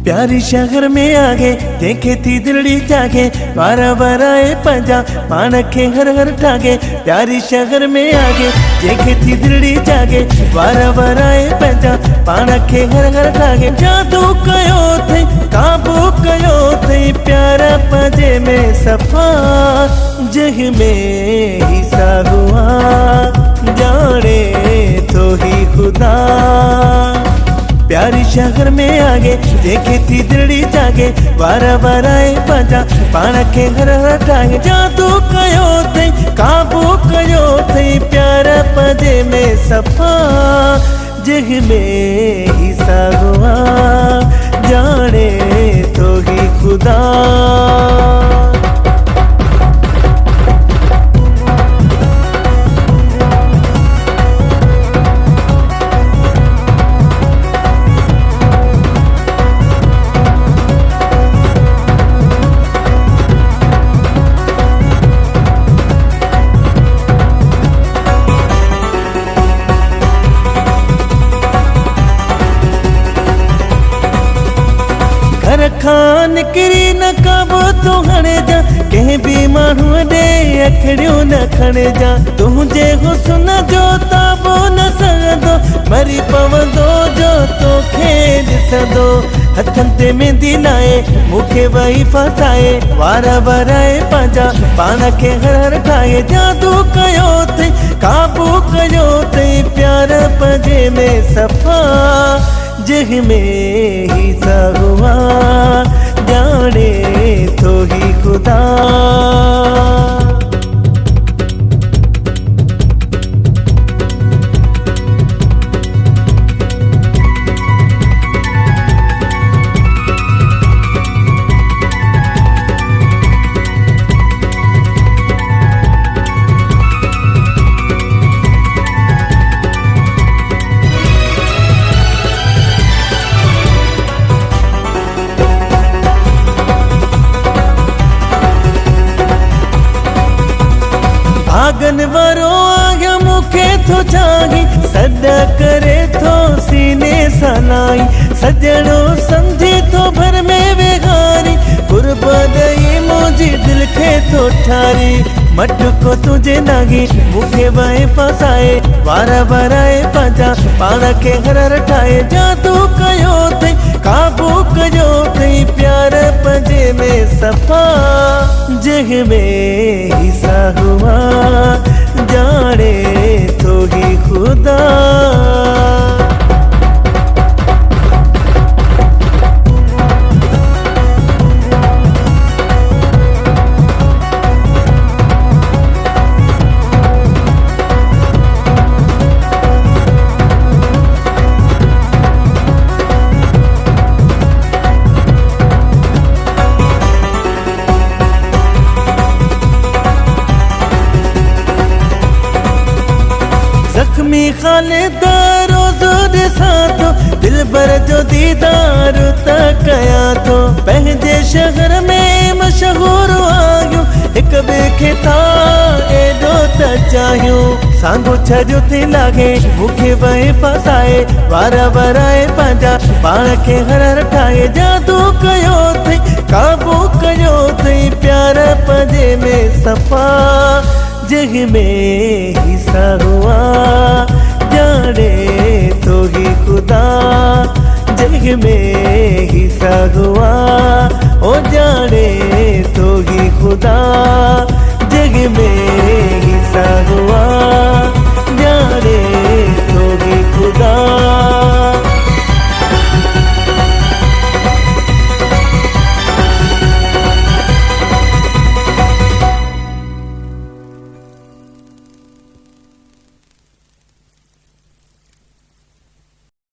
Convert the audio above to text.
प्यारी शहर में आगे देखे थी दिलड़ी जागे वारा वराए पंजा पान के हर हर ठागे। प्यारी शहर में आगे देखे थी दिलड़ी जागे वारा वराए पंजा पान के हर हर ठागे। जादू कयो थे काबू कयो थे प्यारा पंजे में सफा जग में ही सागुआ जाने तो ही खुदा। प्यारी शहर में आगे देखे थी दिलड़ी जागे वारा वराए पंजा पान के हर हर ठागे। जादू कयो थे काबू कयो थे प्यारा पंजे में सफा जग में ही सागुआ जाने तो ही खुदा। खान किरी न काबो तू हणे जा कहीं भी माण्हू ॾे अखड़ियूं न खणे जा। तुंहिंजे हुस्न जो ताबो न सघंदो मरी पवंदो जो तोखे ॾिसंदो। हथनि ते मेहंदी लाए मूंखे वही फसाए वारा वराए पंहिंजा पान खे हर हर ठाहे। जादू कयो थे काबू कयो थे प्यार पंहिंजे में सफ़ा जग में ही सागुआ जाने तो ही खुदा। भागन वारो आया मूंखे थो चाही सॾा करे थो सीने सलाई। सजणो समझी थो भर में वेगारी कुर्बान ॾेई मुंहिंजी दिल खे थो ठारी। मटको तुझे नागी मूंखे वहे फसाए वारा वराए पंहिंजा पान खे हर हर ठाहे। जादू कयो थे काबू कयो थे प्यार पंहिंजे में सफ़ा जग में ही सागुआ जाने तो ही खुदा। जख्मी खालिद रोज़ ॾिसां थो दिल भर जो दीदार त कयां थो। पंहिंजे शहर में मशहूर आहियूं हिक ॿिए खे था एॾो त चाहियूं। सांगो छॾियो थी लागे मूंखे वहे फसाए वारा वराए पंहिंजा पाण खे हर हर ठाहे। जादू कयो थे काबू कयो थे प्यार पंहिंजे में सफ़ा जग में ही सागुआ जाने तो ही खुदा। जग में ही सागुआ ओ जाने तो ही खुदा।